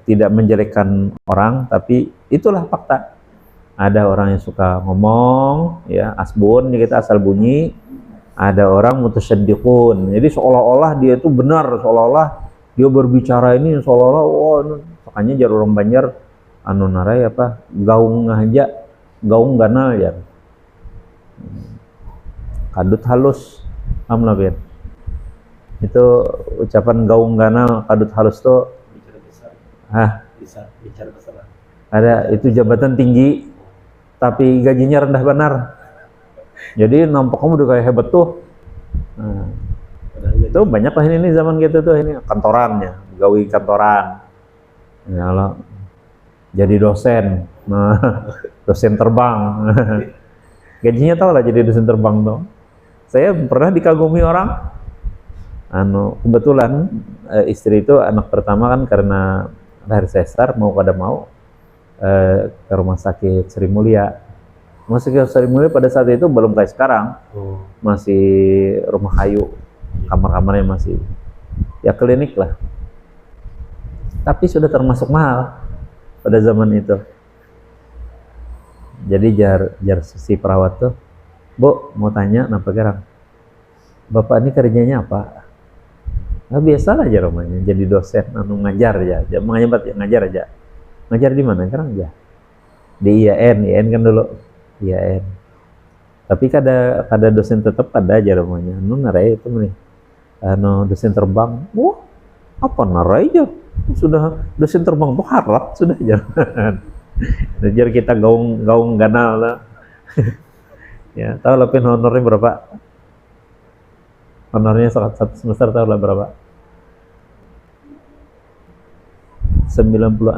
Tidak menjelekkan orang, tapi itulah fakta. Ada orang yang suka ngomong, ya asbun, kita asal bunyi. Ada orang mutasyaddiqun, jadi seolah-olah dia itu benar, seolah-olah dia berbicara ini, seolah-olah makanya jar orang Banjar narai apa gaung ganal ya, kadut halus, amlabir. Itu ucapan gaung ganal kadut halus tuh bisa bicara besar. Ada itu jabatan tinggi tapi gajinya rendah benar. Jadi nampak kamu udah kayak hebat tuh. Nah, itu banyak lah ini zaman gitu tuh, ini kantorannya, gawe kantoran. Ya Allah, jadi dosen. Nah, dosen terbang. Gajinya tau lah jadi dosen terbang tuh. Saya pernah dikagumi orang. Kebetulan istri itu anak pertama kan karena lahir sesar mau ke rumah sakit Sri Mulia. Rumah sakit Sri Mulia pada saat itu belum kayak sekarang, masih rumah kayu, kamar-kamarnya masih ya klinik lah. Tapi sudah termasuk mahal pada zaman itu. Jadi jar si perawat tuh, Bu mau tanya, kenapa gerang? Bapak ini kerjanya apa? Nah, biasalah aja rumahnya, jadi dosen, ngajar aja, ngajar aja. Ngajar di mana sekarang aja? Di IAIN kan dulu. IAIN. Tapi kada dosen tetap ada aja rumahnya. Narai itu nih. dosen terbang, wah apa narai aja, sudah dosen terbang tuh harap sudah jangan. Jadi kita gaung ganal lah. Ya, tahu lah honornya berapa? Honornya satu semester tahu lah berapa? 96.000.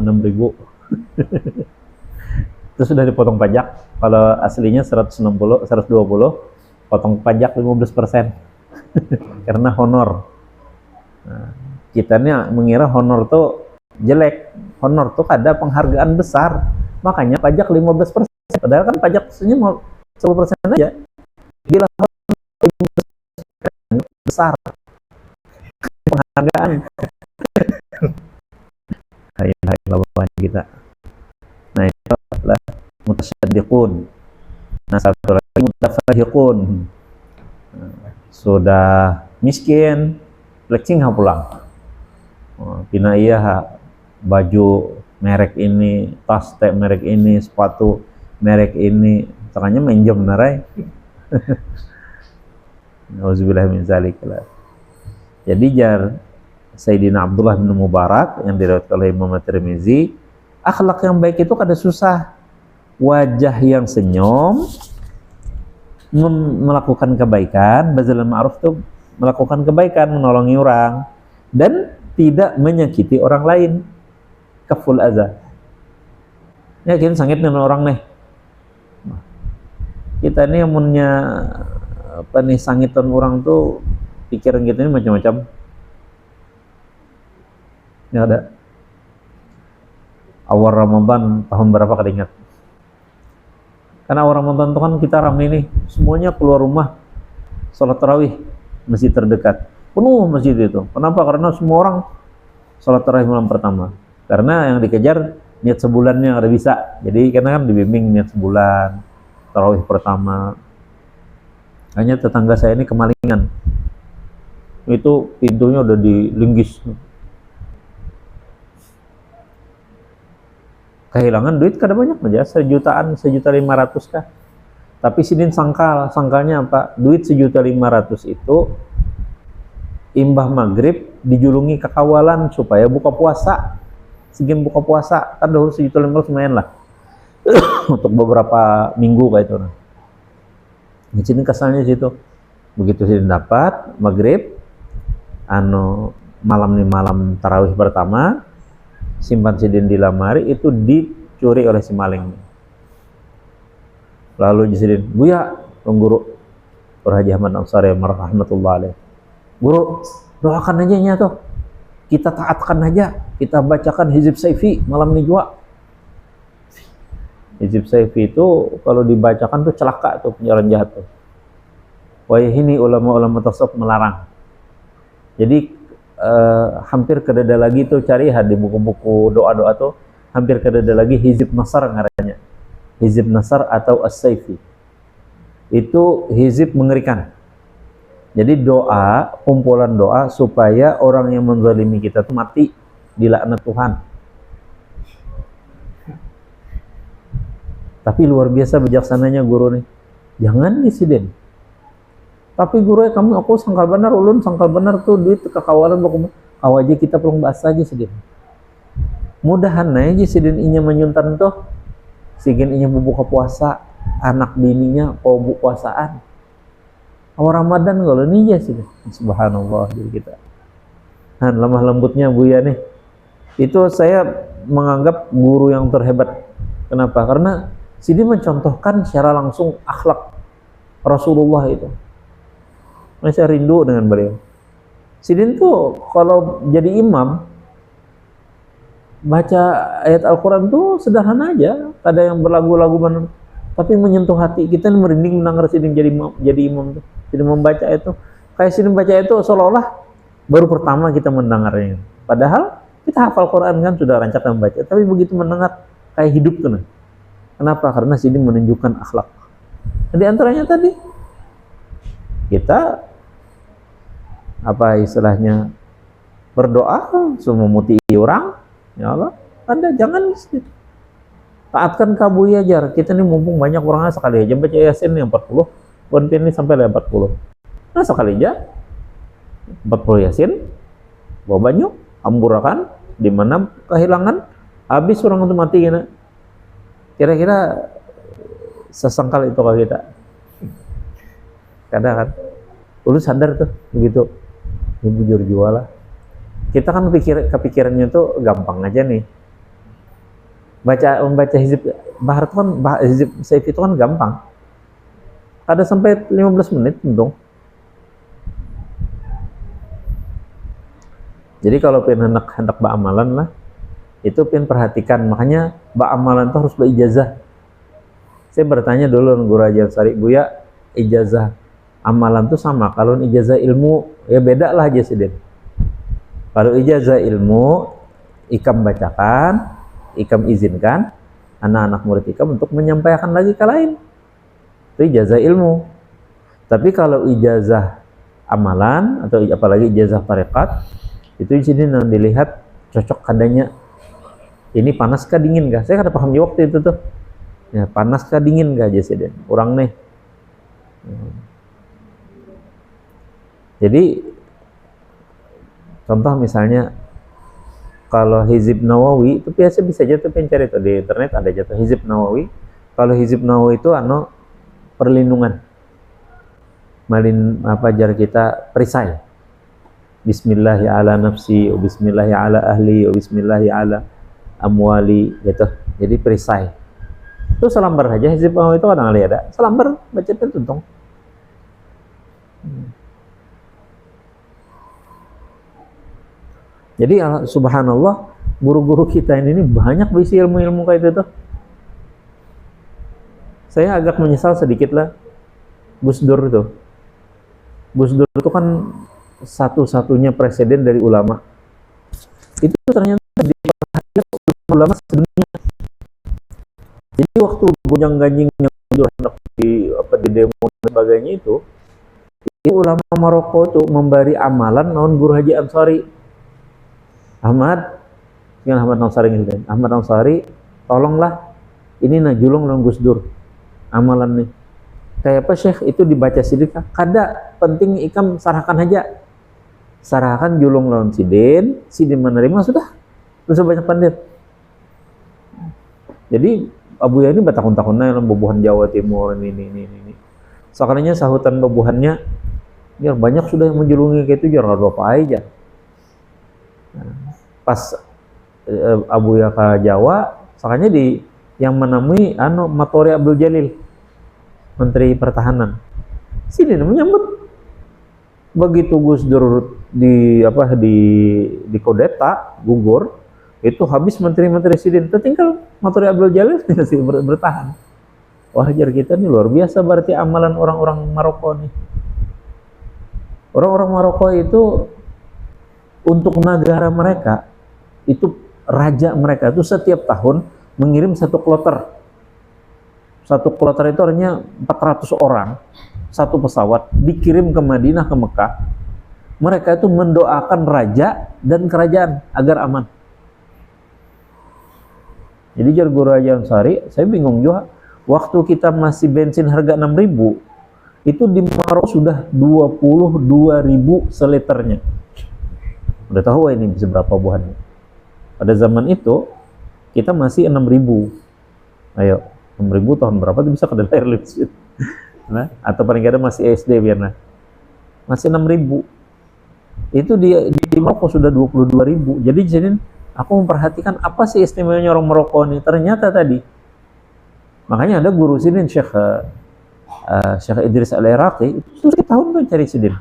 Itu sudah dipotong pajak. Kalau aslinya 120, potong pajak 15%. Karena honor. Nah, kita ini mengira honor tuh jelek. Honor tuh ada penghargaan besar. Makanya pajak 15%. Padahal kan pajak sebenarnya 10% aja. Gila, besar penghargaan. Lawan kita. Nah, itu adalah mutasyaddiqun. Nah, satu lagi mutafahiqun. Sudah miskin, flexing pulang. Pina iya baju merek ini, tas teh merek ini, sepatu merek ini, makanya minjem narai. Auzubillah min zalik. Jadi jar Sayyidina Abdullah bin Mubarak yang diriwayatkan oleh Imam Tirmizi, akhlak yang baik itu kada susah. Wajah yang senyum, melakukan kebaikan, bazal ma'ruf itu melakukan kebaikan, menolongi orang, dan tidak menyakiti orang lain. Kaful azza. Yakin sangit dengan orang nih. Kita ini yang punya apa nih, sangitan orang tuh pikiran kita ini macam-macam. Ya ada. Awal Ramadan tahun berapa kada ingat. Karena awal Ramadan itu kan kita ramai nih, semuanya keluar rumah sholat tarawih masjid terdekat. Penuh masjid itu. Kenapa? Karena semua orang sholat tarawih malam pertama. Karena yang dikejar niat sebulannya ada bisa. Jadi karena kan dibimbing niat sebulan tarawih pertama. Hanya tetangga saya ini kemalingan. Itu pintunya udah dilinggis. Kehilangan duit kada banyak aja, 1.500.000 kah. Tapi sidin sangkalnya apa? Duit 1.500.000 itu imbah maghrib dijulungi kekawalan supaya buka puasa. Segini buka puasa kan dahulu 1.500.000 lumayan lah. Untuk beberapa minggu kayak itu. Di sini kesannya situ. Begitu sidin dapat maghrib, malam tarawih pertama, simpan sidin di lamari, itu dicuri oleh si maling. Lalu sidin, Buya, guru Haji Ahmad Ansari rahmatullah alaih, guru doakan aja nya tuh, kita taatkan aja, kita bacakan hizib saifi malam ini juga. Hizib saifi itu kalau dibacakan tuh celaka tuh, penjalan jahat tuh. Wah, ini ulama-ulama tasawuf melarang. Jadi hampir kedada lagi tuh cari di buku-buku doa-doa tuh hampir kedada lagi hizib nasar ngarannya. Hizib nasar atau as-saifi. Itu hizib mengerikan. Jadi doa, kumpulan doa supaya orang yang menzalimi kita tuh mati dilaknat Tuhan. Tapi luar biasa bijaksananya guru nih. Jangan disiden. Tapi guru aku sangkal benar, ulun sangkal benar tuh duit kekawalan aja kita perlu bahas aja sedih. Mudahan aja sidin inya menyuntan tuh sigin inya buka puasa, anak bininya mau buka puasaan. Awal Ramadan kalau nih ya sih, subhanallah diri kita. Nah, lemah lembutnya Buya nih. Itu saya menganggap guru yang terhebat. Kenapa? Karena sidin mencontohkan secara langsung akhlak Rasulullah itu. Saya rindu dengan beliau. Sidin tuh kalau jadi imam baca ayat Al-Quran tuh sederhana aja, ada yang berlagu-lagu mana, tapi menyentuh hati kita, merinding mendengar sidin jadi imam tuh. Sidin membaca itu, kayak sidin baca itu seolah-olah baru pertama kita mendengarnya. Padahal kita hafal Quran kan sudah rancak membaca, tapi begitu mendengar kayak hidup tuh. Nah. Kenapa? Karena sidin menunjukkan akhlak. Di antaranya tadi kita apa istilahnya berdoa semua muti orang, ya Allah, Anda jangan taatkan kabu ajar. Kita ini mumpung banyak orangnya, sekali aja baca Yasin yang 40, bukan ini sampai 40. Nah sekali aja 40 Yasin, bawa banyu, amburakan, di mana kehilangan, habis orang itu mati gini. Kira-kira sesengkal itu kalau kita. Kadang kan, lu sadar tuh begitu, ibu jujur jual lah. Kita kan kepikirannya tuh gampang aja nih. Membaca hizib bahar itu kan, hizib saif itu kan gampang. Ada sampai 15 menit untung. Jadi kalau pengen hendak ba'amalan lah, itu pengen perhatikan. Makanya ba'amalan itu harus berijazah. Saya bertanya dulu Guru Haji Ansari, Buya, ijazah amalan itu sama. Kalau ijazah ilmu, ya beda lah aja sih. Kalau ijazah ilmu, ikam bacakan, ikam izinkan anak-anak murid ikam untuk menyampaikan lagi ke lain. Itu ijazah ilmu. Tapi kalau ijazah amalan atau apalagi ijazah tarekat, itu di sini yang dilihat cocok kadanya. Ini panas kah dingin kah? Saya kada paham di waktu itu tuh. Ya, panas kah dingin kah aja sih den. Kurang nih. Jadi contoh misalnya kalau hizib Nawawi itu biasa bisa jatuh pencari itu di internet ada jatuh hizib Nawawi. Kalau hizib Nawawi itu perlindungan. Malin apa ajar kita perisai. Bismillahi ala nafsi, bismillahi ala ahli, bismillahi ala amwali gitu. Jadi perisai. Itu selambar aja hizib Nawawi itu kadang ada. Selambar baca itu tuntung. Jadi subhanallah guru-guru kita ini banyak berisi ilmu-ilmu kayak itu tuh. Saya agak menyesal sedikit lah Gus Dur itu. Gus Dur itu kan satu-satunya presiden dari ulama. Itu ternyata diperhatikan ulama sedunia. Jadi waktu gonjang-ganjing yang di demo dan sebagainya itu ulama Maroko itu memberi amalan non Guru Haji Ansari. Ahmad Ansari ini. Ahmad Ansari, tolonglah ini najulung non Gus Dur amalan nih. Kayak apa Syekh itu dibaca sidika? Kada penting ikam sarahkan aja. Sarahkan julung lawan sidin menerima sudah. Terus banyak pandit. Jadi Abu Ya ini bertahun-tahunnya dalam bebuhan Jawa Timur ini. Sekalinya sahutan bebuhannya, ya banyak sudah yang menjulungi kayak itu jangan apa aja. Pas Abu Ya ke Jawa, makanya yang menemui Matori Abdul Jalil, Menteri Pertahanan. Sini menyambut. Begitu Gus Dur di kudeta gugur, itu habis menteri-menteri sidin, tertinggal Matori Abdul Jalil masih bertahan. Wah, ajar kita nih luar biasa berarti amalan orang-orang Maroko nih. Orang-orang Maroko itu untuk negara mereka itu raja mereka itu setiap tahun mengirim satu kloter. Satu kloter itu artinya 400 orang, satu pesawat dikirim ke Madinah, ke Mekah. Mereka itu mendoakan raja dan kerajaan agar aman. Jadi jar Guru Haji Ansari, saya bingung juga. Waktu kita masih bensin harga 6.000, itu di Maroko sudah 22.000 seliternya. Udah tahu ini bisa berapa buahnya. Pada zaman itu kita masih 6.000. Ayo, 6.000 tahun berapa tuh bisa kedelai listrik. Nah, atau paling kada masih SD biarlah. Masih 6.000. Itu di Maroko sudah 22.000. Jadi di sini aku memperhatikan apa sih istimewanya orang Maroko ini. Ternyata tadi makanya ada guru sidin Syekh Idris Al-Iraqi itu setiap tahun tuh cari sidin.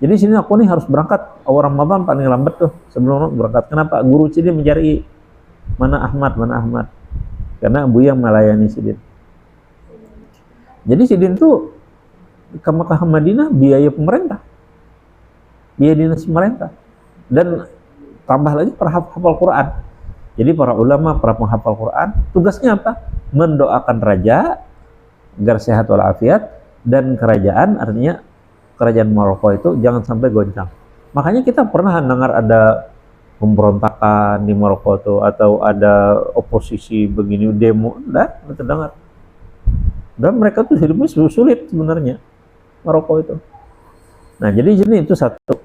Jadi sini aku nih harus berangkat awal Ramadan paling lambat tuh sebelum berangkat. Kenapa? Guru sidin mencari mana Ahmad. Karena Abu yang melayani sidin. Jadi sidin tuh ke Mekah Madinah biaya pemerintah. Biaya dinas pemerintah. Dan tambah lagi para hafal Quran. Jadi para ulama, para penghafal Quran, tugasnya apa? Mendoakan raja agar sehat walafiat, dan kerajaan, artinya kerajaan Maroko itu jangan sampai goncang. Makanya kita pernah dengar ada pemberontakan di Maroko itu, atau ada oposisi begini, demo, kita dengar. Dan mereka tuh hidupnya sulit sebenarnya Maroko itu. Nah, jadi itu satu.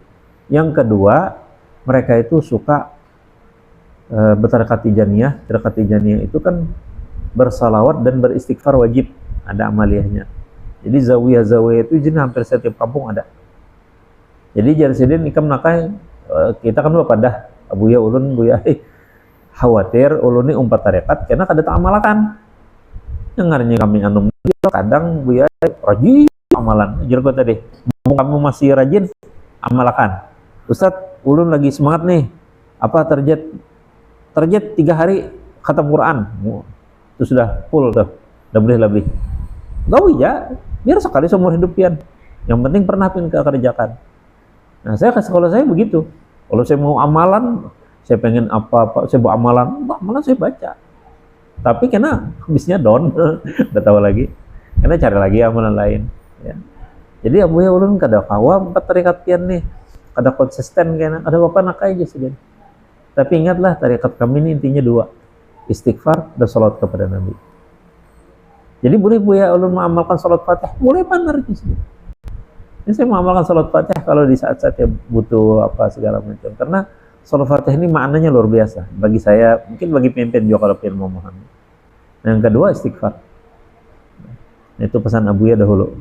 Yang kedua, mereka itu suka bertarekat tijaniyah. Tarekat tijaniyah itu kan bersalawat dan beristighfar wajib, ada amaliyahnya. Jadi zawiyah itu jenis hampir setiap kampung ada. Jadi jarsidin ikam nakai kita kan bapak dah abuya ulun buya khawatir ulun ini umpat tarekat karena kada amalakan. Dengarnya kami anum kadang buya rajin amalan. Jero tadi, kamu masih rajin amalkan. Ustadz, ulun lagi semangat nih. Apa target 3 hari khatam Quran. Itu sudah full tuh. Udah boleh lebih. Gawi ya, biar sekali seumur hidup pian. Yang penting pernah pin ke kerjakan. Nah, kalau saya begitu. Kalau saya mau amalan, saya pengen apa, saya mau amalan saya baca. Tapi karena habisnya down, udah tahu lagi. Karena cari lagi amalan lain. Ya. Jadi abu ya ulun kada kawa 4 tarekat pian nih. Kada konsisten kena, ada apa nak aja sih. Tapi ingatlah tarekat kami ini intinya 2, istighfar dan salat kepada Nabi. Jadi boleh buya ulun mengamalkan salat Fatih, boleh benar sih. Ini saya mengamalkan salat Fatih kalau di saat-saat yang butuh apa segala macam. Karena salat Fatih ini maknanya luar biasa bagi saya, mungkin bagi pemimpin juga kalau pengen memahami. Nah, yang kedua istighfar. Nah, itu pesan abuya dahulu.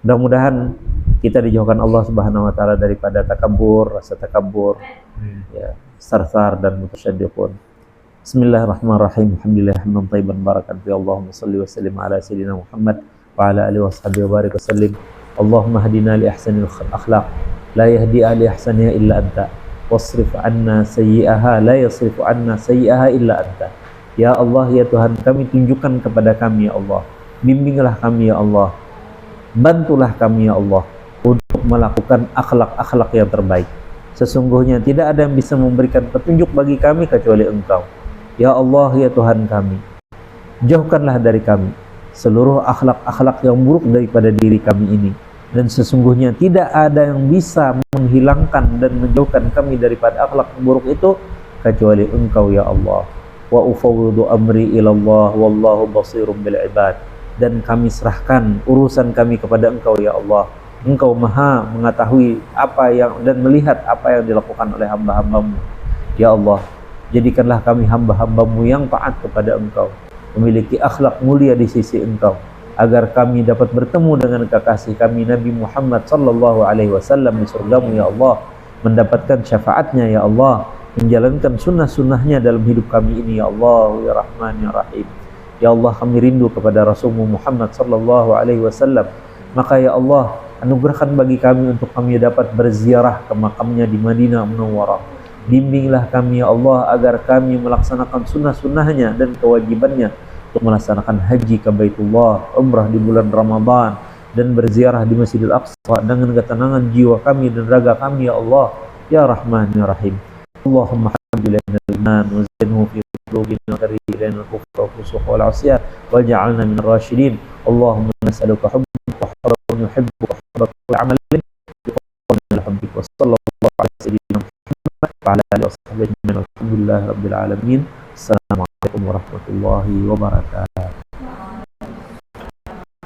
Mudah-mudahan kita dijauhkan Allah Subhanahu wa taala daripada takabur, rasa takabur, ya, sarsar dan mutasyaddiqun. Bismillahirrahmanirrahim. Alhamdulillah hamdan thayyiban barakan fi Allahumma shalli wa sallim ala sayyidina Muhammad wa ala alihi washabihi wa barik wa sallim. Allahumma hadina li ahsanil akhlaq, la yahdi li ahsaniha illa anta. Wasrif anna sayyi'aha, la yasrifu anna sayyi'aha illa anta. Ya Allah, ya Tuhan kami, tunjukkan kepada kami ya Allah. Bimbinglah kami ya Allah. Bantulah kami ya Allah untuk melakukan akhlak-akhlak yang terbaik. Sesungguhnya tidak ada yang bisa memberikan petunjuk bagi kami kecuali Engkau. Ya Allah, ya Tuhan kami, jauhkanlah dari kami seluruh akhlak-akhlak yang buruk daripada diri kami ini. Dan sesungguhnya tidak ada yang bisa menghilangkan dan menjauhkan kami daripada akhlak yang buruk itu kecuali Engkau ya Allah. Wa ufawwidu amri ilallah wallahu basirum bil ibad. Dan kami serahkan urusan kami kepada Engkau ya Allah. Engkau maha mengetahui apa yang dan melihat apa yang dilakukan oleh hamba-hambamu. Ya Allah, jadikanlah kami hamba-hambamu yang taat kepada Engkau, memiliki akhlak mulia di sisi Engkau, agar kami dapat bertemu dengan kekasih kami Nabi Muhammad sallallahu alaihi wasallam di surgamu ya Allah, mendapatkan syafaatnya ya Allah, menjalankan sunnah-sunnahnya dalam hidup kami ini ya Allah ya Rahman ya Rahim. Ya Allah, kami rindu kepada Rasulmu Muhammad sallallahu alaihi wasallam. Maka ya Allah, anugerahkan bagi kami untuk kami dapat berziarah ke makamnya di Madinah Munawwarah. Bimbinglah kami ya Allah agar kami melaksanakan sunnah-sunnahnya dan kewajibannya untuk melaksanakan haji ke Baitullah, umrah di bulan Ramadan, dan berziarah di Masjidil Aqsa dengan ketenangan jiwa kami dan raga kami ya Allah ya Rahman ya Rahim. Allahumma habib ilaina al-iman wa zayyinhu fi qulubina wa karrih ilaina al-kufra wal fusuqa wal 'isyan waj'alna min ar-rasyidin. Allahumma nas'aluka hubbuka wa hubban yuhibbuka wa hubba kulli 'amalin bi hubbika wa sallallahu ala sayyidina Muhammad wa ala alihi wa sahbihi ajma'in. Alhamdulillahirabbil alamin. Assalamualaikum warahmatullahi wabarakatuh.